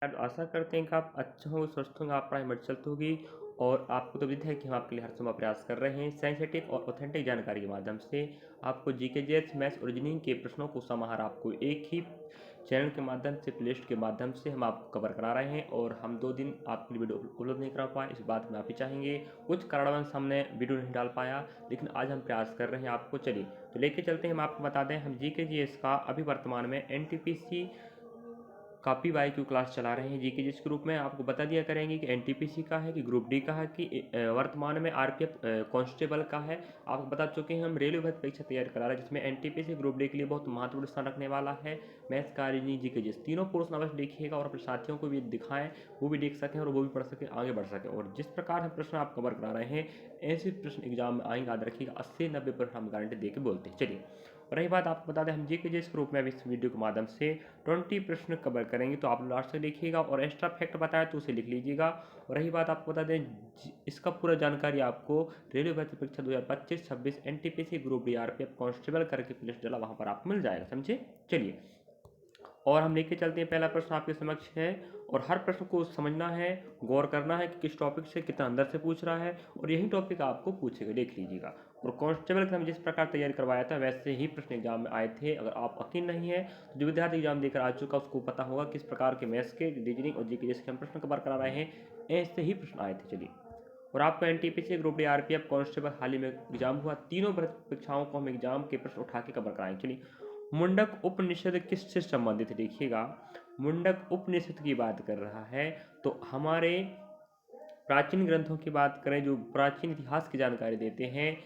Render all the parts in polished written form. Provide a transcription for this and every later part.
यार आशा करते हैं कि आप अच्छे होंगे, स्वस्थ होंगे, आप पढ़ाई में चलती होगी। और आपको तो उम्मीद है कि हम आपके लिए हर समय प्रयास कर रहे हैं सेंसिटिव और ऑथेंटिक जानकारी के माध्यम से आपको जीके जेएस मैथ्स और रीजनिंग के प्रश्नों को समाहार आपको एक ही चैनल के माध्यम से प्लेलिस्ट के माध्यम से हम आपको कवर करा रहे हैं। और हम 2 दिन आपके लिए वीडियो अपलोड नहीं करा पाए, इस बात में आप ही चाहेंगे। कुछ कारणवश हमने वीडियो नहीं डाल पाया, लेकिन आज हम प्रयास कर रहे हैं आपको। चलिए तो लेके चलते हैं। हम आपको बता दें, हम जीके जीएस का अभी वर्तमान में NTPC copy by Q class चला रहे हैं जीके जिस ग्रुप में। आपको बता दिया करेंगे कि एनटीपीसी का है, कि ग्रुप डी का है, कि वर्तमान में आरपीएफ कांस्टेबल का है। आपको बता चुके हैं हम रेलवे भर्ती परीक्षा तैयार करा रहे हैं, जिसमें एनटीपीसी ग्रुप डी के लिए बहुत महत्वपूर्ण स्थान रखने वाला है। मैथ्स का, रीजनिंग, जीके जिस तीनों पोर्शन अवश्य देखिएगा और अपने साथियों को भी दिखाएं, वो भी देख सकें और वो भी पढ़ सकें, आगे बढ़ सकें। और जिस प्रकार हम प्रश्न आप कवर करा रहे हैं, ऐसे प्रश्न एग्जाम में आएंगे, याद रखिएगा 80-90% हम गारंटी दे के बोलते हैं। चलिए, और रही बात आपको बता दें, हम जीके जिस ग्रुप में अभी इस वीडियो के माध्यम से 20 प्रश्न कवर करेंगे, तो आप लास्ट तक देखिएगा। और एक्स्ट्रा फैक्ट बताया तो उसे लिख लीजिएगा। और रही बात आपको बता दें, इसका पूरा जानकारी आपको रेलवे भर्ती परीक्षा 2025-26 NTPC group D RPF constable करके प्लेलिस्ट डाला, वहां पर आपको मिल जाएगा। समझे? चलिए, और हम लेके चलते हैं। पहला प्रश्न आपके समक्ष है, और हर प्रश्न को समझना है, गौर करना है कि किस टॉपिक से कितना अंदर से पूछ रहा है, और यही टॉपिक आपको पूछेगा, देख लीजिएगा। और कांस्टेबल का हम जिस प्रकार तैयारी करवाया था, वैसे ही प्रश्न एग्जाम में आए थे। अगर आप यकीन नहीं है, तो जो विद्यार्थी एग्जाम देकर आ चुका उसको पता होगा किस प्रकार के मैथ्स के, रीजनिंग और जीके जैसे हम प्रश्न कवर करा रहे हैं, ऐसे ही प्रश्न आए थे। चलिए, और आपका NTPC group D RPF constable हाल ही में एग्जाम हुआ, तीनों परीक्षाओं को हम एग्जाम के प्रश्न उठा के कवर कराएंगे। चलिए, मुंडक उपनिषद किससे संबंधित है? देखिएगा, मुंडक उपनिषद की बात कर रहा है, तो हमारे प्राचीन ग्रंथों की बात करें, जो प्राचीन इतिहास की जानकारी देते हैं,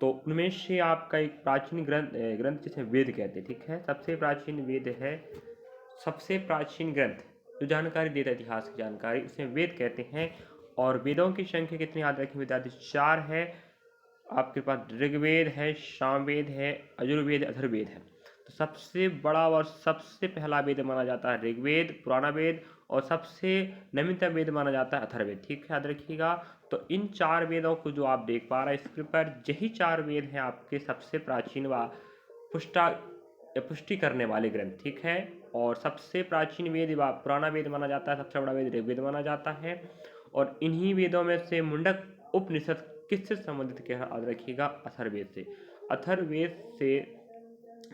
तो उनमें से आपका एक प्राचीन ग्रंथ जिसे वेद कहते हैं, ठीक है। सबसे प्राचीन वेद है, सबसे प्राचीन ग्रंथ जो जानकारी देता है इतिहास की जानकारी, उसे वेद कहते हैं। और वेदों की संख्या कितनी याद रखें विद्यार्थी? 4 है। आपके पास ऋग्वेद है, सामवेद है, यजुर्वेद, अथर्ववेद है। तो सबसे बड़ा और सबसे पहला वेद माना जाता है ऋग्वेद, पुराना वेद, और सबसे नवीनतम वेद माना जाता है अथर्ववेद, ठीक है, याद रखिएगा। तो इन 4 वेदों को जो आप देख पा रहे हैं स्क्रीन पर, यही 4 वेद हैं आपके सबसे प्राचीन व पुष्टि करने वाले ग्रंथ, ठीक है। और सबसे प्राचीन वेद व पुराना वेद माना जाता है, सबसे बड़ा वेद ऋग्वेद माना जाता है। और इन्हीं वेदों में से मुंडक उपनिषद किससे संबंधित क्या है? याद रखिएगा, अथर्ववेद से। अथर्ववेद से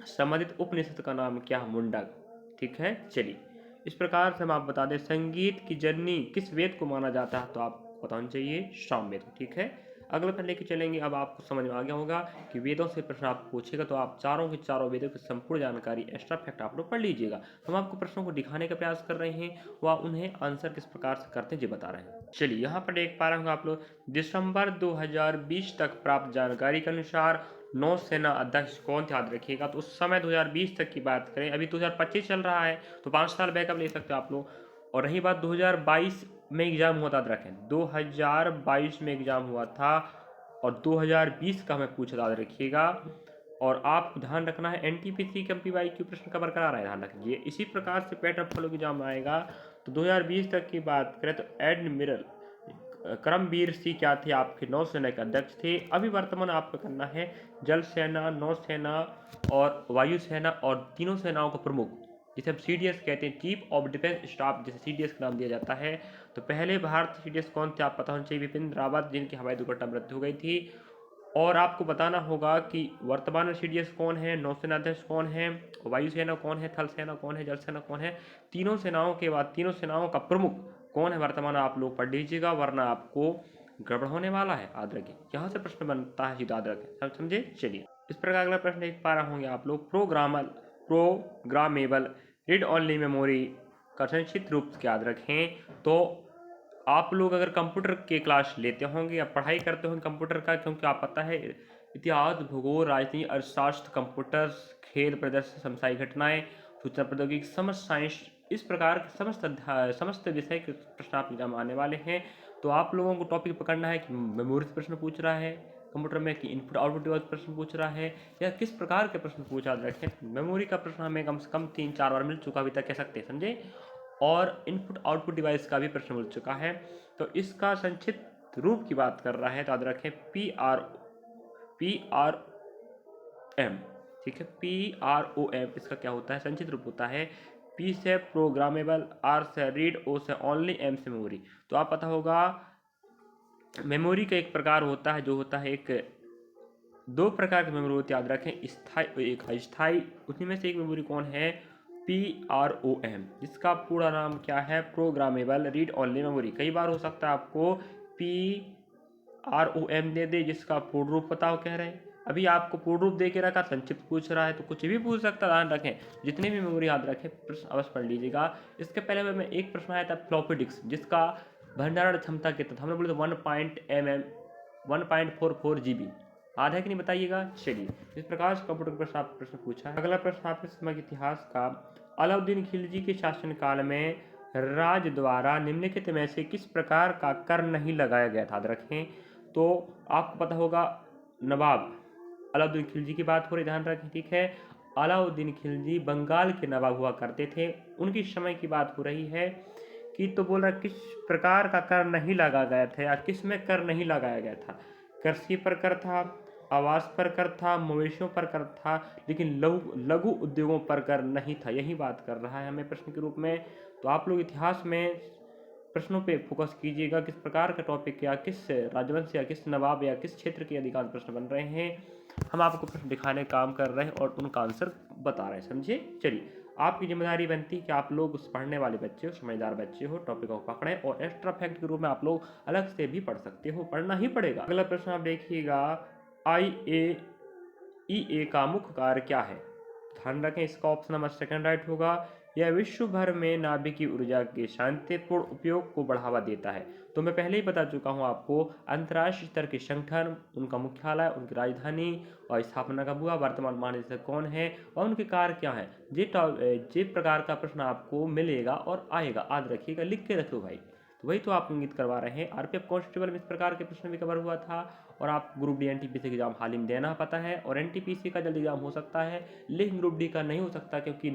संबंधित उपनिषद का नाम क्या है? मुंडक, ठीक है। चलिए, इस प्रकार से हम आप बता दें, संगीत की जननी किस वेद को माना जाता है? तो आपको बताना चाहिए सामवेद को, ठीक है। अगला प्रश्न लेके चलेंगे। अब आपको समझ में आ गया होगा कि वेदों से प्रश्न आप पूछेगा, तो आप चारों के चारों वेदों की संपूर्ण जानकारी, एक्स्ट्रा फैक्ट आप लोग पढ़ लीजिएगा। हम आपको प्रश्नों को दिखाने का प्रयास कर रहे हैं, व उन्हें आंसर किस प्रकार से करते हैं ये बता रहे हैं। चलिए, यहाँ पर देख पा रहे होंगे आप लोग, दिसंबर 2020 तक प्राप्त जानकारी के अनुसार नौसेना अध्यक्ष कौन थे? याद रखिएगा। तो उस समय 2020 तक की बात करें, अभी 2025 चल रहा है, तो 5 साल बैकअप ले सकते हो आप लोग। और रही बात 2022 में एग्जाम हुआ था, याद रखें 2022 में एग्जाम हुआ था, और 2020 का हमें पूछा, याद रखिएगा। और आपको ध्यान रखना है, एनटीपीसी KPY प्रश्न कवर करा रहा है, ध्यान रखिए। इसी प्रकार से पैटर्न फॉलो एग्जाम आएगा। तो 2020 तक की बात करें, तो एडमिरल करमबीर सिंह क्या थे? आपके नौसेना के अध्यक्ष थे। अभी वर्तमान आपको करना है जल सेना, नौसेना और वायुसेना, और तीनों सेनाओं का प्रमुख, जिसे हम CDS कहते हैं, चीफ ऑफ डिफेंस स्टाफ, जिसे CDS का नाम दिया जाता है। तो पहले भारतीय CDS कौन थे? आप पता होना चाहिए, बिपिन रावत, जिनकी हवाई दुर्घटना मृत्यु हो गई थी। और आपको बताना होगा कि वर्तमान में CDS कौन है, नौसेना अध्यक्ष कौन है, वायुसेना कौन है, थल सेना कौन है, जल सेना कौन है। तीनों सेनाओं के बाद तीनों सेनाओं का प्रमुख कौन है वर्तमान, आप लोग पढ़ लीजिएगा, वरना आपको गड़बड़ होने वाला है, याद रखिए। यहाँ से प्रश्न बनता है, याद रखें, समझे? चलिए, इस प्रकार अगला प्रश्न देख पा रहे होंगे आप लोग, प्रोग्रामेबल रीड ओनली मेमोरी का संक्षिप्त रूप से याद रखें। तो आप लोग अगर कंप्यूटर के क्लास लेते होंगे या पढ़ाई करते होंगे कंप्यूटर का, क्योंकि आप पता है इतिहास, भूगोल, राजनीति, अर्थशास्त्र, कंप्यूटर, खेल प्रदर्शन, समसामयिक घटनाएं, सूचना प्रौद्योगिकी, समस्त साइंस, इस प्रकार के समस्त विषय के प्रश्न आप एग्जाम आने वाले हैं। तो आप लोगों को टॉपिक पकड़ना है कि मेमोरी से प्रश्न पूछ रहा है कंप्यूटर में, कि इनपुट आउटपुट डिवाइस प्रश्न पूछ रहा है, या किस प्रकार के प्रश्न पूछा रखें। मेमोरी का प्रश्न हमें कम से कम 3-4 बार मिल चुका, अभी तक कह सकते हैं, समझे। और इनपुट आउटपुट डिवाइस का भी प्रश्न मिल चुका है। तो इसका संक्षिप्त रूप की बात कर रहा है, तो याद रखें PROM, ठीक है। PROM इसका क्या होता है? संक्षिप्त रूप होता है P से प्रोग्रामेबल, R से रीड, O से ओनली, M से मेमोरी। तो आप पता होगा मेमोरी का एक प्रकार होता है जो होता है एक दो प्रकार की मेमोरी होती है, याद रखें, स्थायी एक अस्थायी। उसी में से एक मेमोरी कौन है? PROM, जिसका पूरा नाम क्या है? Programmable read only memory. कई बार हो सकता है आपको PROM दे दे जिसका पूर्ण रूप बताओ कह रहे हैं। अभी आपको पूर्ण रूप दे के रखा, संक्षिप्त पूछ रहा है तो कुछ भी पूछ सकता है, ध्यान रखें। जितने भी मेमोरी याद रखें प्रश्न अवश्य पढ़ लीजिएगा। इसके पहले में एक प्रश्न आया था फ्लॉपी डिस्क, जिसका भंडारण क्षमता कितना था? हमने बोले 1.44 GB। याद है कि नहीं बताइएगा। चलिए, इस प्रकार से कंप्यूटर प्रश्न आप प्रश्न पूछा है। अगला प्रश्न आपके समय के इतिहास का, अलाउद्दीन खिलजी के शासनकाल में राज द्वारा निम्नलिखित में से किस प्रकार का कर नहीं लगाया गया था? याद रखें। तो आपको पता होगा नवाब अलाउद्दीन खिलजी की बात हो रही, ध्यान रखें, ठीक है। अलाउद्दीन खिलजी बंगाल के नवाब हुआ करते थे, उनकी समय की बात हो रही है कि तो बोल रहा किस प्रकार का कर नहीं लगाया गया था या किस में कर नहीं लगाया गया था? कृषि पर कर था, आवास पर कर था, मवेशियों पर कर था, लेकिन लघु उद्योगों पर कर नहीं था। यही बात कर रहा है हमें प्रश्न के रूप में। तो आप लोग इतिहास में प्रश्नों पे फोकस कीजिएगा, किस प्रकार का टॉपिक या किस राजवंश या किस नवाब या किस क्षेत्र के अधिकांश प्रश्न बन रहे हैं। हम आपको प्रश्न दिखाने का काम कर रहे हैं और उनका आंसर बता रहे हैं, समझे। चलिए, आपकी जिम्मेदारी बनती है कि आप लोग उस पढ़ने वाले बच्चे हो, समझदार बच्चे हो, टॉपिक को पकड़ें और एक्स्ट्रा फैक्ट के रूप में आप लोग अलग से भी पढ़ सकते हो, पढ़ना ही पड़ेगा। अगला प्रश्न आप देखिएगा, IAEA का मुख्य कार्य क्या है? ध्यान रखें, इसका ऑप्शन नंबर सेकंड राइट होगा। यह विश्व भर में नाभिकीय ऊर्जा के शांतिपूर्ण उपयोग को बढ़ावा देता है। तो मैं पहले ही बता चुका हूँ आपको, अंतर्राष्ट्रीय स्तर के संगठन, उनका मुख्यालय, उनकी राजधानी और स्थापना कब हुआ, वर्तमान महानिदेशक कौन है और उनके कार्य क्या है। जे प्रकार का प्रश्न आपको मिलेगा और आएगा, याद रखिएगा, लिख के रखो भाई। तो वही तो आप इंगित करवा रहे हैं। आरपीएफ कांस्टेबल में इस प्रकार के प्रश्न भी कवर हुआ था और आप ग्रुप डी एनटीपीसी एग्जाम हाल ही में देना पता है और एनटीपीसी का जल्द एग्जाम हो सकता है, लेकिन ग्रुप डी का नहीं हो सकता क्योंकि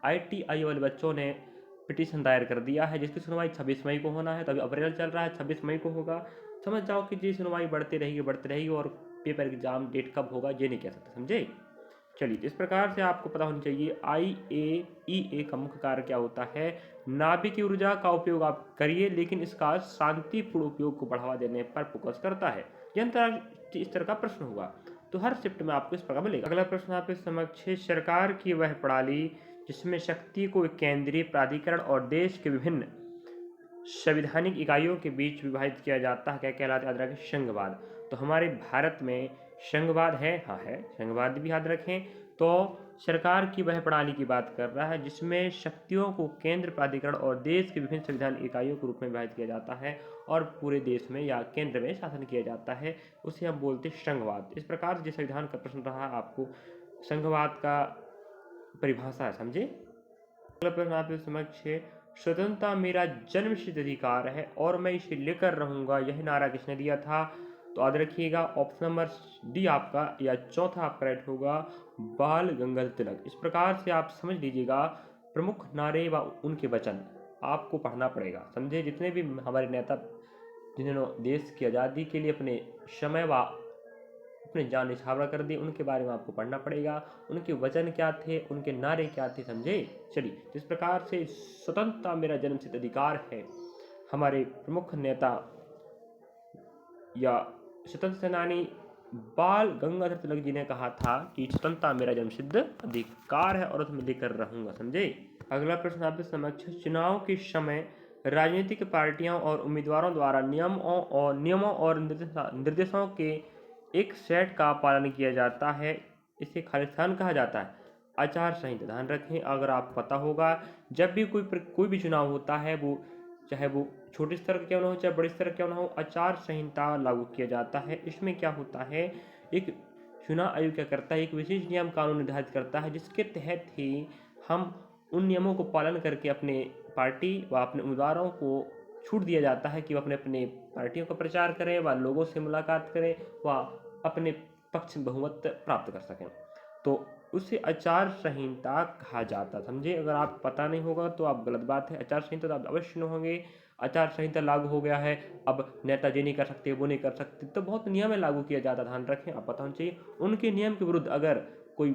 ITI वाले बच्चों ने पिटीशन दायर कर दिया है जिसकी सुनवाई 26 मई को होना है। तो अभी अप्रैल चल रहा है, 26 मई को होगा। समझ जाओ कि जी सुनवाई बढ़ती रहेगी और पेपर एग्जाम डेट कब होगा ये नहीं कह सकते, समझे। चलिए, इस प्रकार से आपको पता होना चाहिए IAEA का मुख्य कार्य क्या होता है। नाभिकीय ऊर्जा का उपयोग आप करिए, लेकिन इसका शांतिपूर्ण उपयोग को बढ़ावा देने पर फोकस करता है। यह अंतर्राष्ट्रीय स्तर का प्रश्न होगा, तो हर शिफ्ट में आपको इस प्रकार मिलेगा। अगला प्रश्न आपके समक्ष है, सरकार की वह प्रणाली जिसमें शक्ति को एक केंद्रीय प्राधिकरण और देश के विभिन्न संवैधानिक इकाइयों के बीच विभाजित किया जाता है, क्या कहलाता है? याद रखें, संघवाद। तो हमारे भारत में संघवाद है, हाँ है, संघवाद भी याद रखें। तो सरकार की वह प्रणाली की बात कर रहा है जिसमें शक्तियों को केंद्र प्राधिकरण और देश के विभिन्न संवैधानिक इकाइयों के रूप में विभाजित किया जाता है और पूरे देश में या केंद्र में शासन किया जाता है, उसे हम बोलते हैं संघवाद। इस प्रकार से संविधान का प्रश्न रहा, आपको संघवाद का परिभाषा है, समझे। अगला प्रश्न आपके समक्ष है, स्वतंत्रता मेरा जन्मसिद्ध अधिकार है और मैं इसे लेकर रहूंगा, यह नारा किसने दिया था? तो याद रखिएगा, ऑप्शन नंबर डी आपका या चौथा आपका राइट होगा, बाल गंगाधर तिलक। इस प्रकार से आप समझ लीजिएगा, प्रमुख नारे व उनके वचन आपको पढ़ना पड़ेगा, समझे। जितने भी हमारे नेता जिन्होंने देश की आज़ादी के लिए अपने समय व अपने जान निछावर कर दी, उनके बारे में आपको पढ़ना पड़ेगा, उनके वचन क्या थे, उनके नारे क्या थे, समझे। चलिए, इस प्रकार से स्वतंत्रता मेरा जन्मसिद्ध अधिकार है, हमारे प्रमुख नेता या स्वतंत्र सेनानी बाल गंगाधर तिलक जी ने कहा था कि स्वतंत्रता मेरा जन्मसिद्ध अधिकार है और उसमें लेकर रहूंगा, समझे। अगला प्रश्न आपके समक्ष, चुनाव के समय राजनीतिक पार्टियों और उम्मीदवारों द्वारा नियमों और निर्देशों के एक सेट का पालन किया जाता है, इसे खालिस्तान कहा जाता है। आचार संहिता, ध्यान रखें, अगर आप पता होगा, जब भी कोई भी चुनाव होता है, वो चाहे वो छोटे स्तर का क्यों ना हो चाहे बड़े स्तर का क्यों ना हो, आचार संहिता लागू किया जाता है। इसमें क्या होता है, एक चुनाव आयोग क्या करता है, एक विशेष नियम कानून निर्धारित करता है जिसके तहत ही हम उन नियमों को पालन करके अपने पार्टी व अपने उम्मीदवारों को छूट दिया जाता है कि वह अपने अपने पार्टियों का प्रचार करें व लोगों से मुलाकात करें व अपने पक्ष में बहुमत प्राप्त कर सकें। तो उसे आचार संहिता कहा जाता, समझे। अगर आप पता नहीं होगा तो आप गलत बात है, आचार संहिता तो आप अवश्य न होंगे। आचार संहिता लागू हो गया है, अब नेताजी नहीं कर सकते, वो नहीं कर सकते, तो बहुत नियम लागू किया जाता, ध्यान रखें, आप पता होना चाहिए। उनके नियम के विरुद्ध अगर कोई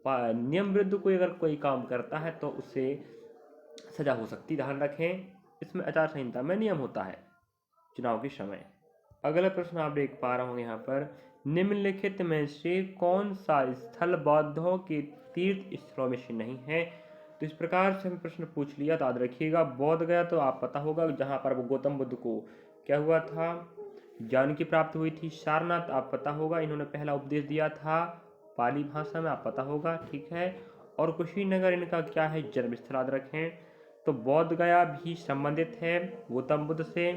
नियम विरुद्ध कोई अगर कोई काम करता है तो उससे सजा हो सकती है, ध्यान रखें। इसमें आचार संहिता में नियम होता है चुनाव के समय। अगला प्रश्न आप देख पा रहे होंगे यहाँ पर, निम्नलिखित में से कौन सा स्थल बौद्धों के तीर्थ स्थलों में से नहीं है। तो इस प्रकार से हम प्रश्न पूछ लिया तो याद रखिएगा, बोध गया तो आप पता होगा जहाँ पर वो गौतम बुद्ध को क्या हुआ था, ज्ञान की प्राप्ति हुई थी। सारनाथ आप पता होगा, इन्होंने पहला उपदेश दिया था पाली भाषा में, आप पता होगा, ठीक है। और कुशीनगर इनका क्या है, जन्म स्थल, याद रखें। तो बोध गया भी संबंधित है गौतम बुद्ध से,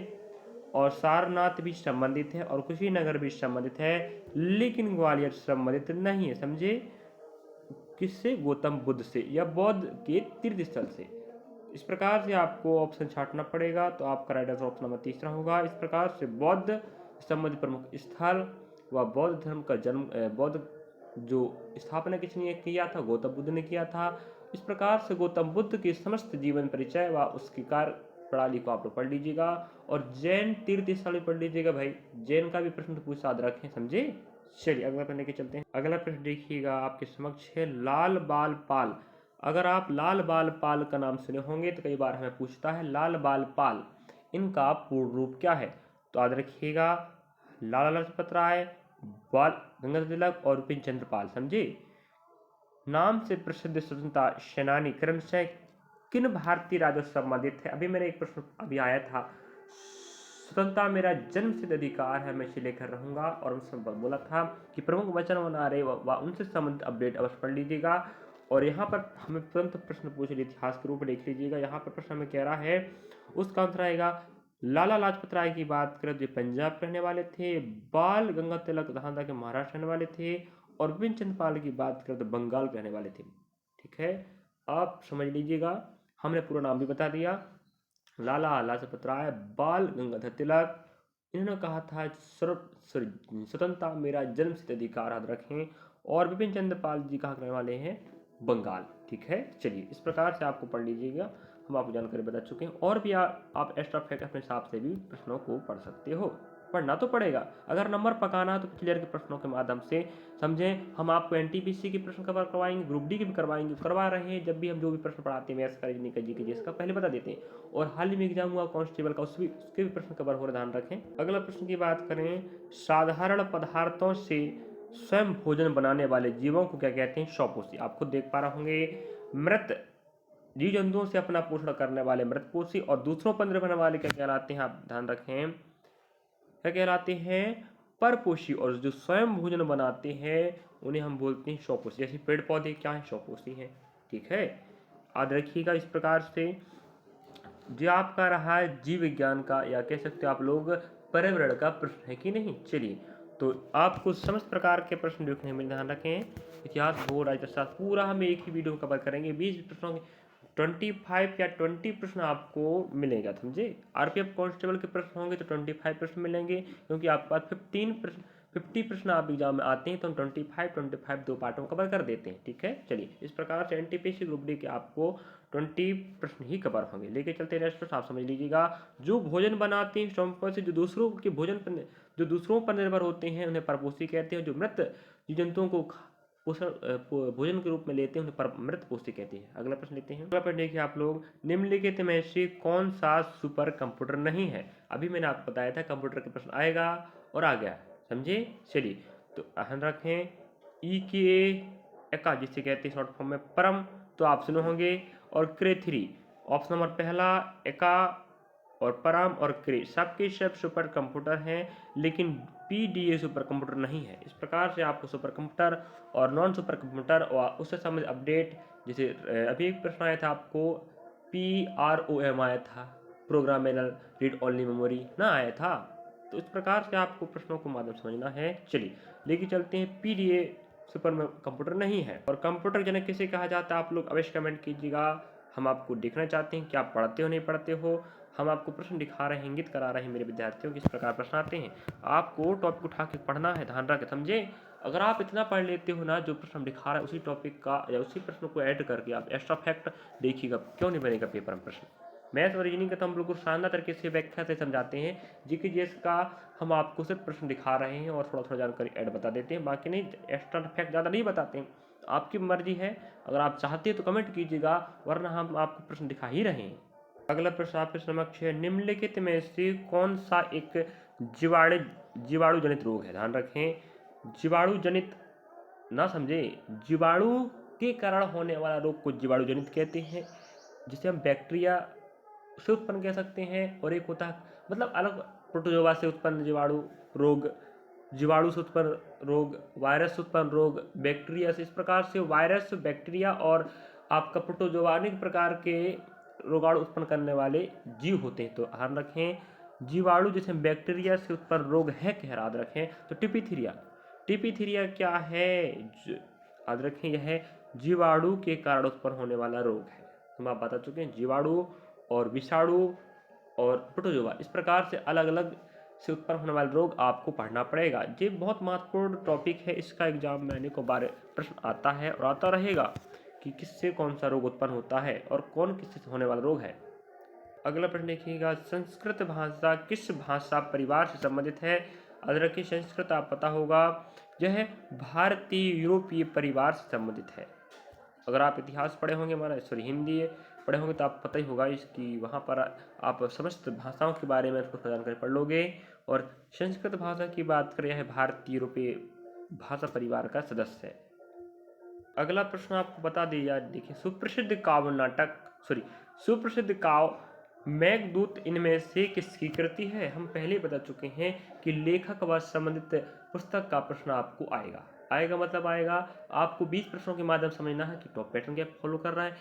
और सारनाथ भी संबंधित है, और कुशीनगर भी संबंधित है, लेकिन ग्वालियर संबंधित नहीं है, समझे। किससे, गौतम बुद्ध से या बौद्ध के तीर्थ स्थल से। इस प्रकार से आपको ऑप्शन छांटना पड़ेगा, तो आपका राइट आंसर ऑप्शन नंबर तीसरा होगा। इस प्रकार से बौद्ध संबंधित प्रमुख स्थल व बौद्ध धर्म का जन्म, बौद्ध जो स्थापना किसने किया था, गौतम बुद्ध ने किया था। इस प्रकार से गौतम बुद्ध के समस्त जीवन परिचय व उसकी कार्य प्रणाली को आप लोग पढ़ लीजिएगा, और जैन तीर्थ स्थल भी पढ़ लीजिएगा भाई, जैन का भी प्रश्न तो पूछ याद रखें, समझे। चलिए अगला प्रश्न लेके चलते हैं। अगला प्रश्न देखिएगा आपके समक्ष है, लाल बाल पाल। अगर आप लाल बाल पाल का नाम सुने होंगे तो कई बार हमें पूछता है लाल बाल पाल, इनका पूर्ण रूप क्या है। तो याद रखिएगा, लाला लाजपत राय, बाल गंगाधर तिलक और बिपिन चंद्र पाल, समझे। नाम से प्रसिद्ध स्वतंत्रता सेनानी क्रमशः किन भारतीय राज्यों से संबंधित है। अभी मैंने एक प्रश्न अभी आया था, स्वतंत्रता मेरा जन्मसिद्ध अधिकार है, मैं इसे लेकर रहूंगा, और उसमें बोला था कि प्रमुख वचन बना रहे व उनसे संबंधित अपडेट अवश्य पढ़ लीजिएगा। और यहाँ पर हमें तुरंत प्रश्न पूछ लीजिए, इतिहास के रूप में देख लीजिएगा। यहाँ पर प्रश्न हमें कह रहा है, उसका आंसर आएगा लाला लाजपत राय की बात करें तो पंजाब रहने वाले थे, बाल गंगाधर तिलक ध्यान के महाराष्ट्र रहने वाले थे, और बिपिन चंद्र पाल की बात करें तो बंगाल रहने वाले थे, ठीक है। आप समझ लीजिएगा, हमने पूरा नाम भी बता दिया, लाला लाजपत राय, बाल गंगाधर तिलक। इन्होंने कहा था स्वतंत्रता मेरा जन्मसिद्ध अधिकार, याद रखें। और बिपिन चंद्र पाल जी कहाँ रहने वाले हैं, बंगाल, ठीक है। चलिए इस प्रकार से आपको पढ़ लीजिएगा, हम आपको जानकारी बता चुके हैं। और भी आप एक्स्ट्रा फैक्ट अपने हिसाब से भी प्रश्नों को पढ़ सकते हो, पढ़ना तो पड़ेगा। अगर नंबर पकाना तो क्लियर के प्रश्नों के माध्यम से समझें। हम आपको एनटीपीसी के प्रश्न कवर करवाएंगे, ग्रुप डी के भी करवा रहे हैं। जब भी हम जो भी प्रश्न पढ़ाते हैं मैथ्स का, रीजनिंग का, जीके जिसका पहले बता देते हैं। और हाल ही में एग्जाम हुआ कांस्टेबल का, उसके भी प्रश्न कवर हो रहे, ध्यान रखें। अगला प्रश्न की बात करें, साधारण पदार्थों से स्वयं भोजन बनाने वाले जीवों को क्या कहते हैं, स्वपोषी। आप खुद देख पा रहे होंगे, मृत जीव जंतुओं से अपना पोषण करने वाले मृतपोषी, और दूसरों पर निर्भर वाले क्या कहलाते हैं, आप ध्यान रखें, क्या कहलाते हैं, परपोषी। और जो स्वयं भोजन बनाते हैं उन्हें हम बोलते हैं स्वपोषी। जैसे पेड़ पौधे क्या है, स्वपोषी हैं, ठीक है। याद रखिएगा। इस प्रकार से जो आपका रहा है जीव विज्ञान का, या कह सकते हो आप लोग पर्यावरण का प्रश्न है कि नहीं। चलिए, तो आपको समस्त प्रकार के प्रश्न देखने में, ध्यान रखें, इतिहास, भूगोल, राजशास्त्र पूरा हम एक ही वीडियो में कवर करेंगे। 20 प्रश्नों के 25 या 20 प्रश्न आपको मिलेगा, समझे। आरपीएफ कांस्टेबल के प्रश्न होंगे तो 25 प्रश्न मिलेंगे, क्योंकि आपके पास 50 प्रश्न आप एग्जाम में आते हैं, तो हम 25 दो पार्टों में कवर कर देते हैं, ठीक है। चलिए इस प्रकार से एनटीपीसी ग्रुप डी के आपको 20 प्रश्न ही कवर होंगे। लेके चलते हैं नेक्स्ट, आप समझ लीजिएगा, जो भोजन बनाते हैं स्वयं से, जो दूसरों के भोजन पर, जो दूसरों पर निर्भर होते हैं उन्हें परपोषी कहते हैं। जो मृत जीव जंतुओं को भोजन के रूप में लेते हैं उन्हें मृत पोषी कहते हैं। अगला प्रश्न लेते हैं। अगला प्रश्न देखिए आप लोग, निम्नलिखित में से कौन सा सुपर कंप्यूटर नहीं है। अभी मैंने आपको बताया था कंप्यूटर के प्रश्न आएगा और आ गया, समझे। चलिए, तो ध्यान रखें, EKA जिसे कहते हैं शॉर्ट फॉर्म में परम, तो आप सुने होंगे। और क्रे 3, ऑप्शन नंबर पहला, एका और परम और क्रे सबके सब सुपर कंप्यूटर हैं, लेकिन PDA सुपर कंप्यूटर नहीं है। इस प्रकार से आपको सुपर कंप्यूटर और नॉन सुपर कंप्यूटर और उससे संबंधित अपडेट, जैसे अभी एक प्रश्न आया था आपको, PROM आया था, प्रोग्रामेबल रीड ओनली मेमोरी ना आया था। तो इस प्रकार से आपको प्रश्नों को माध्यम समझना है। चलिए लेके चलते हैं, PDA सुपर कंप्यूटर नहीं है। और कंप्यूटर जनक किसे कहा जाता है, आप लोग अवश्य कमेंट कीजिएगा। हम आपको देखना चाहते हैं कि आप पढ़ते हो नहीं पढ़ते हो। हम आपको प्रश्न दिखा रहे हैं, इंगित करा रहे हैं मेरे विद्यार्थियों, किस प्रकार प्रश्न आते हैं। आपको टॉपिक उठा के पढ़ना है, ध्यान रखें, समझे। अगर आप इतना पढ़ लेते हो ना, जो प्रश्न दिखा रहा है उसी टॉपिक का या उसी प्रश्न को ऐड करके आप एक्स्ट्रा फैक्ट देखिएगा, क्यों नहीं बनेगा पेपर में प्रश्न। मैथ और रीजनिंग का तो हम बिल्कुल शानदार तरीके से व्याख्या से समझाते हैं। जीके जीएस का हम आपको सिर्फ प्रश्न दिखा रहे हैं और थोड़ा थोड़ा जानकारी ऐड बता देते हैं, बाकी नहीं, एक्स्ट्रा फैक्ट ज़्यादा नहीं बताते हैं। आपकी मर्जी है, अगर आप चाहते हैं तो कमेंट कीजिएगा, वरना हम आपको प्रश्न दिखा ही रहे हैं। अगला प्रश्न आपके समक्ष है, निम्नलिखित में से कौन सा एक जीवाणु जीवाणु जनित रोग है? ध्यान रखें, जीवाणु जनित ना समझे, जीवाणु के कारण होने वाला रोग को जीवाणु जनित कहते हैं, जिसे हम बैक्टीरिया से उत्पन्न कह सकते हैं, और एक होता है मतलब अलग प्रोटोजोआ से उत्पन्न जीवाणु रोग, जीवाणु से उत्पन्न रोग, वायरस से उत्पन्न रोग, बैक्टीरिया से। इस प्रकार से वायरस, बैक्टीरिया और आपका प्रोटोजोआ अनेक प्रकार के रोगाणु उत्पन्न करने वाले जीव होते हैं। तो ध्यान रखें, जीवाणु जैसे बैक्टीरिया से उत्पन्न रोग है क्या, याद रखें तो टिपिथीरिया। टिपिथीरिया क्या है, याद रखें यह जीवाणु के कारण उत्पन्न होने वाला रोग है। हम आप बता चुके हैं, जीवाणु और विषाणु और प्रोटोजोआ, इस प्रकार से अलग अलग से उत्पन्न होने वाले रोग आपको पढ़ना पड़ेगा। ये बहुत महत्वपूर्ण टॉपिक है, इसका एग्जाम में अनेकों को बार प्रश्न आता है और आता रहेगा कि किससे कौन सा रोग उत्पन्न होता है और कौन किससे होने वाला रोग है। अगला प्रश्न देखिएगा, संस्कृत भाषा किस भाषा परिवार से संबंधित है? याद रखिए, संस्कृत आप पता होगा, यह भारतीय यूरोपीय परिवार से संबंधित है। अगर आप इतिहास पढ़े होंगे, हमारा हिंदी पढ़े होंगे तो आप पता ही होगा इसकी, वहाँ पर आप समस्त भाषाओं के बारे में कुछ जानकारी पढ़ लोगे। और संस्कृत भाषा की बात करें, यह भारतीय यूरोपीय भाषा परिवार का सदस्य है। अगला प्रश्न आपको बता दिया, देखिए, सुप्रसिद्ध काव्य नाटक सुप्रसिद्ध काव्य मेघदूत इनमें से किसकी कृति है? हम पहले बता चुके हैं कि लेखक व संबंधित पुस्तक का प्रश्न आपको आएगा मतलब आएगा। आपको 20 प्रश्नों के माध्यम समझना है कि टॉप पैटर्न क्या फॉलो कर रहा है,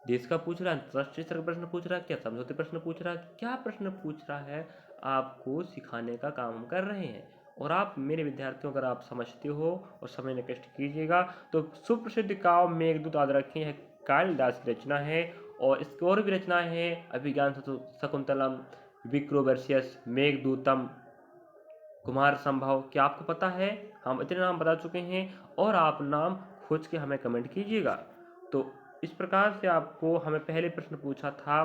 देश का पूछ रहा है, अंतरराष्ट्रीय स्तर का प्रश्न पूछ रहा है, क्या समझौते प्रश्न पूछ रहा है, क्या प्रश्न पूछ रहा है, आपको सिखाने का काम हम कर रहे हैं। और आप मेरे विद्यार्थियों, अगर आप समझते हो और समझने का कष्ट कीजिएगा तो सुप्रसिद्ध काव्य मेघदूत याद रखें, यह कालिदास की रचना है। और इसकी और भी रचनाएं हैं, अभिज्ञान शकुंतलम, विप्रोवर्षियस, मेघदूतम, कुमार संभव। क्या आपको पता है? हम इतने नाम बता चुके हैं और आप नाम खोज के हमें कमेंट कीजिएगा। तो इस प्रकार से आपको हमें पहले प्रश्न पूछा था,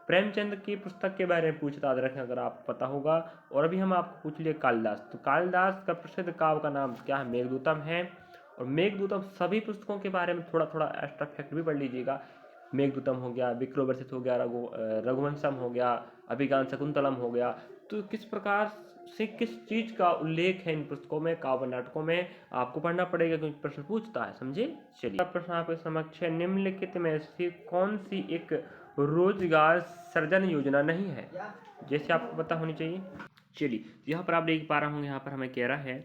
प्रेमचंद की पुस्तक के बारे में पूछा, याद रखें अगर आपको पता होगा। और अभी हम आपको पूछ लिए कालिदास, तो कालिदास का प्रसिद्ध काव्य का नाम क्या है? मेघदूतम है। और मेघदूतम सभी पुस्तकों के बारे में थोड़ा थोड़ा एक्स्ट्रा फैक्ट भी पढ़ लीजिएगा। मेघदूतम हो गया, विप्रोवर्षित हो गया, रघुवंशम हो गया, अभिज्ञान शकुंतलम हो गया। तो किस प्रकार से किस चीज का उल्लेख है इन पुस्तकों में, काव्य नाटकों में, आपको पढ़ना पड़ेगा क्योंकि प्रश्न पूछता है, समझे। चलिए, प्रश्न आपके समक्ष है, निम्नलिखित में से कौन सी एक रोजगार सृजन योजना नहीं है? जैसे आपको पता होनी चाहिए। चलिए, यहाँ पर आप देख पा रहे होंगे, यहाँ पर हमें कह रहा है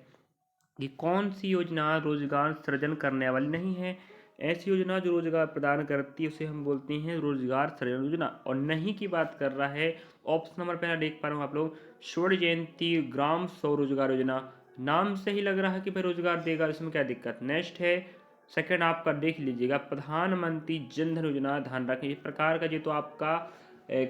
कि कौन सी योजना रोजगार सृजन करने वाली नहीं है। ऐसी योजना जो रोजगार प्रदान करती है उसे हम बोलते हैं रोजगार सृजन योजना। और नहीं की बात कर रहा है, ऑप्शन नंबर पहला देख पा रहे हो आप लोग, स्वर्ण जयंती ग्राम स्वरोजगार योजना। नाम से ही लग रहा है कि भाई रोजगार देगा, इसमें क्या दिक्कत। नेक्स्ट है, सेकंड आपका देख लीजिएगा, प्रधानमंत्री जन धन योजना। ध्यान रखें, इस प्रकार का ये तो आपका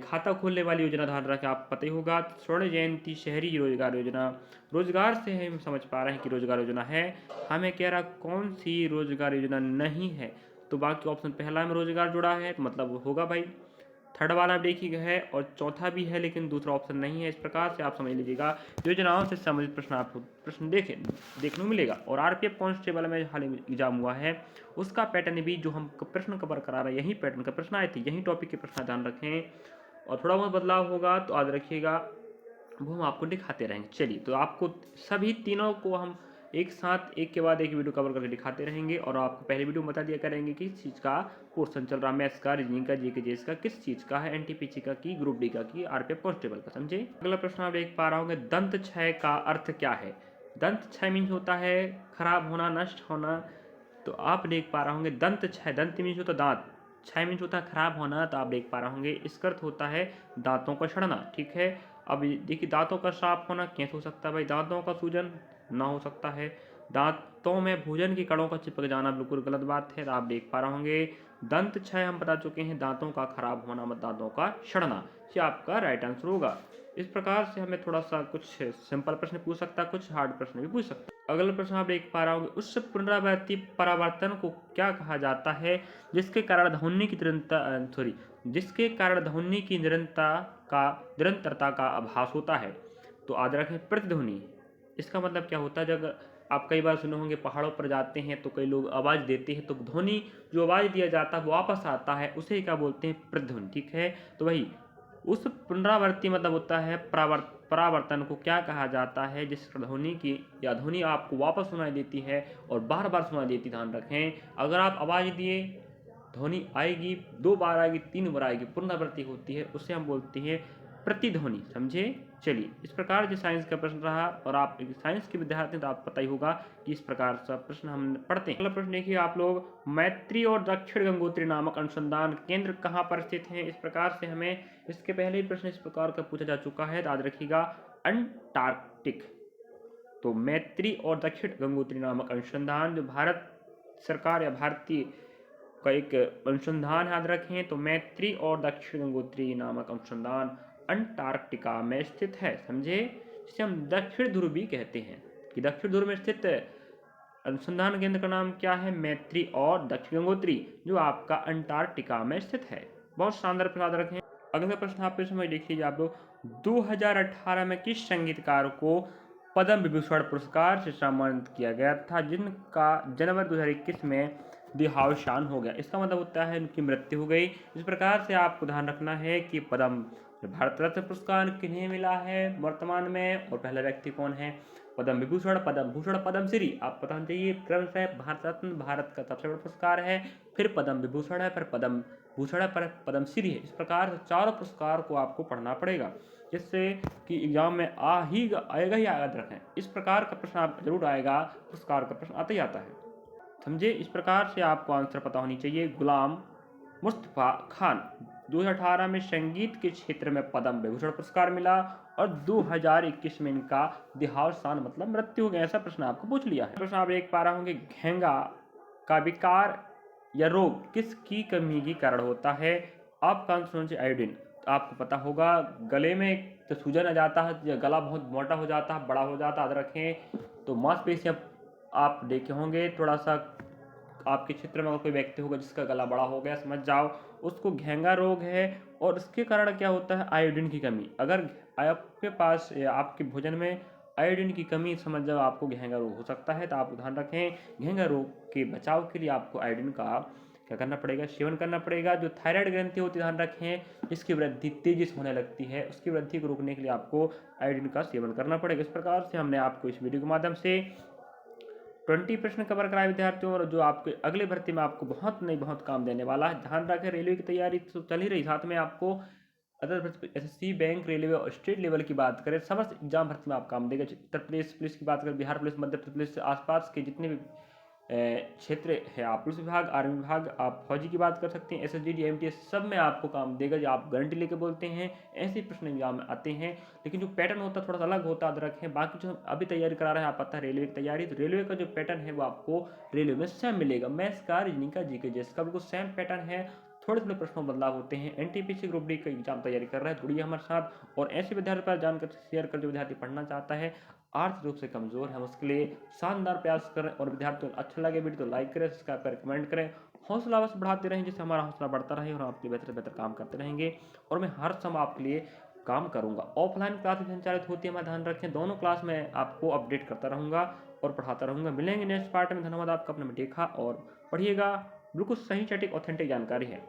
खाता खोलने वाली योजना, ध्यान रखें आप पता ही होगा। स्वर्ण जयंती शहरी रोजगार योजना, रोजगार से हम समझ पा रहे हैं कि रोजगार योजना है। हमें कह रहा कौन सी रोजगार योजना नहीं है, तो बाकी ऑप्शन पहला में रोजगार जुड़ा है तो मतलब होगा भाई। थर्ड वाला देखी गया है और चौथा भी है लेकिन दूसरा ऑप्शन नहीं है। इस प्रकार से आप समझ लीजिएगा, योजनाओं से संबंधित प्रश्न आपको देखने को मिलेगा। और आरपीएफ कांस्टेबल में हाल ही में एग्जाम हुआ है, उसका पैटर्न भी जो हम प्रश्न कवर करा रहे हैं, यही पैटर्न का प्रश्न आए थे, यही टॉपिक के प्रश्न ध्यान रखें। और थोड़ा बहुत बदलाव होगा तो याद रखिएगा, वो हम आपको दिखाते रहेंगे। चलिए, तो आपको सभी तीनों को हम एक साथ एक के बाद एक वीडियो कवर करके दिखाते रहेंगे। और आपको पहले वीडियो में बता दिया करेंगे कि किस चीज़ का पोर्शन चल रहा है, मैथ्स का, रीजनिंग का, जीके जीएस का, किस चीज़ का है, एनटीपीसी का, की ग्रुप डी का, की आरपीएफ कांस्टेबल का, समझे। अगला प्रश्न आप देख पा रहे होंगे, दंत क्षय का अर्थ क्या है? दंत क्षय मीन्स होता है खराब होना, नष्ट होना। तो आप देख पा रहे होंगे दंत क्षय, दंत मीन्स होता दांत, क्षय मीन्स होता है खराब होना। तो आप देख पा रहे होंगे इसका अर्थ होता है दांतों का सड़ना, ठीक है। अब देखिए, दांतों का साफ होना कैसे हो सकता है भाई? दांतों का सूजन ना हो सकता है। दांतों में भोजन की कणों का चिपक जाना बिल्कुल गलत बात है। आप देख पा रहे होंगे दंत क्षय हम बता चुके हैं, दांतों का खराब होना मतलब दांतों का सड़ना, ये आपका राइट आंसर होगा। इस प्रकार से हमें थोड़ा सा कुछ सिंपल प्रश्न पूछ सकता है, कुछ हार्ड प्रश्न भी पूछ सकता है। अगला प्रश्न आप देख पा रहे होंगे, उस पुनरावृत्ति परावर्तन को क्या कहा जाता है जिसके कारण ध्वनि की निरंतरता का आभास होता है? तो याद रखें प्रतिध्वनि। इसका मतलब क्या होता है, जब आप कई बार सुने होंगे पहाड़ों पर जाते हैं तो कई लोग आवाज़ देते हैं, तो ध्वनि जो आवाज़ दिया जाता है वो वापस आता है, उसे क्या बोलते हैं? प्रतिध्वनि। ठीक है, तो वही उस पुनरावर्ती मतलब होता है परावर्तन को क्या कहा जाता है? जिस ध्वनि की या ध्वनि आपको वापस सुनाई देती है और बार बार सुनाई देती, ध्यान रखें। अगर आप आवाज़ दिए, ध्वनि आएगी, 2 बार आएगी, 3 बार आएगी, पुनरावृत्ति होती है, उसे हम बोलते हैं प्रतिध्वनि। समझे? चलिए, इस प्रकार जो साइंस का प्रश्न रहा, और आप एक साइंस के विद्यार्थी तो आपको पता ही होगा कि इस प्रकार का प्रश्न हम पढ़ते हैं। अगला प्रश्न देखिए आप लोग, मैत्री और दक्षिण गंगोत्री नामक अनुसंधान केंद्र कहाँ पर स्थित हैं? इस प्रकार से हमें इसके पहले ही प्रश्न इस प्रकार का पूछा जा चुका है, याद रखिएगा, अंटार्कटिक। तो मैत्री और दक्षिण गंगोत्री नामक अनुसंधान जो भारत सरकार या भारतीय का एक अनुसंधान, याद रखें, तो मैत्री और दक्षिण गंगोत्री नामक अनुसंधान अंटार्कटिका में स्थित है। समझे? जिसे हम दक्षिण ध्रुव भी कहते हैं, कि दक्षिण ध्रुव में स्थित अनुसंधान केंद्र का नाम क्या है? मैत्री और दक्षिण गंगोत्री, जो आपका अंटार्कटिका में स्थित है। बहुत शानदार प्रश्न, याद रखें। अगला प्रश्न आप इस समय देखिए आप लोग, 2018 में किस संगीतकार को पद्म विभूषण पुरस्कार से सम्मानित किया गया था, जिनका जनवरी 2021 में देहावसान हो गया? इसका मतलब होता है उनकी मृत्यु हो गई। इस प्रकार से आपको ध्यान रखना है कि पद्म भारत रत्न पुरस्कार किन्हें मिला है वर्तमान में, और पहला व्यक्ति कौन है? पद्म विभूषण, पद्म भूषण, पद्मश्री। आप पता होना चाहिए क्रम से, भारत रत्न भारत का सबसे बड़ा पुरस्कार है, फिर पद्म विभूषण है, फिर पद्म भूषण है, पर पद्मश्री है। इस प्रकार से चारों पुरस्कार को आपको पढ़ना पड़ेगा, जिससे कि एग्जाम में आएगा ही, याद रखें। इस प्रकार का प्रश्न आप जरूर आएगा, पुरस्कार का प्रश्न आता ही आता है। समझे? इस प्रकार से आपको आंसर पता होनी चाहिए। गुलाम मुस्तफा खान 2018 में संगीत के क्षेत्र में पद्म विभूषण पुरस्कार मिला, और 2021 में इनका देहावसान मतलब मृत्यु हो गया। ऐसा प्रश्न आपको पूछ लिया है। प्रश्न आप देख पा रहे होंगे, घेंगा का विकार या रोग किसकी कमी के कारण होता है? आपका आंसर होना चाहिए आयोडीन। आपको पता होगा, गले में तो सूजन आ जाता है या गला बहुत मोटा हो जाता है, बड़ा हो जाता है, याद रखें, तो मांसपेशियां आप देखे होंगे, थोड़ा सा आपके क्षेत्र में अगर कोई व्यक्ति होगा जिसका गला बड़ा हो गया, समझ जाओ उसको घेंगा रोग है। और इसके कारण क्या होता है? आयोडीन की कमी। अगर आपके पास या आपके भोजन में आयोडीन की कमी, समझ जाओ आपको घेंगा रोग हो सकता है। तो आप ध्यान रखें, घेंगा रोग के बचाव के लिए आपको आयोडीन का क्या करना पड़ेगा? सेवन करना पड़ेगा। जो थायराइड ग्रंथि होती है, ध्यान रखें, जिसकी वृद्धि तेजी से होने लगती है, उसकी वृद्धि को रोकने के लिए आपको आयोडीन का सेवन करना पड़ेगा। इस प्रकार से हमने आपको इस वीडियो के माध्यम से 20 प्रश्न कवर कराए विद्यार्थियों, और जो आपके अगले भर्ती में आपको बहुत काम देने वाला है। ध्यान रखें, रेलवे की तैयारी तो चल ही रही, साथ में आपको अदर एसएससी, बैंक, रेलवे और स्टेट लेवल की बात करें, समस्त एग्जाम भर्ती में आप काम देगा। उत्तर प्रदेश पुलिस की बात करें, बिहार पुलिस, मध्य प्रदेश से आसपास के जितने भी क्षेत्र है, आप पुलिस विभाग, आर्मी विभाग, आप फौजी की बात कर सकते हैं, एसएसजी, एमटीएस, सब में आपको काम देगा। जो आप गारंटी लेके बोलते हैं, ऐसे प्रश्न एग्जाम में आते हैं, लेकिन जो पैटर्न होता है थोड़ा सा अलग होता है, याद रखें। बाकी जो अभी तैयारी करा रहे हैं, आप पता है रेलवे की तैयारी, तो रेलवे का जो पैटर्न है वो आपको रेलवे में सेम मिलेगा। मैथ्स का, रीजनिंग का, जीके जैसे का बिल्कुल सेम पैटर्न है, थोड़े थोड़े प्रश्नों में बदलाव होते हैं। एनटीपीसी ग्रुप डी का एग्जाम तैयारी कर रहे हैं, जुड़िए हमारे साथ। और ऐसे विद्यार्थी पर जानकर शेयर कर, जो विद्यार्थी पढ़ना चाहता है, आर्थिक रूप से कमजोर है, उसके लिए शानदार प्रयास करें। और विद्यार्थियों को अच्छा लगे वीडियो तो लाइक करें, सब्सक्राइब करें, कमेंट करें, हौसला बस बढ़ाते रहें, जिससे हमारा हौसला बढ़ता रहे और आपके बेहतर से बेहतर काम करते रहेंगे। और मैं हर समय आपके लिए काम करूंगा। ऑफलाइन क्लास संचालित होती है, मैं ध्यान रखें, दोनों क्लास में आपको अपडेट करता रहूंगा और पढ़ाता रहूंगा। मिलेंगे नेक्स्ट पार्ट में। धन्यवाद आपका, अपने में देखा और पढ़िएगा, बिल्कुल सही, सटीक, ऑथेंटिक जानकारी है।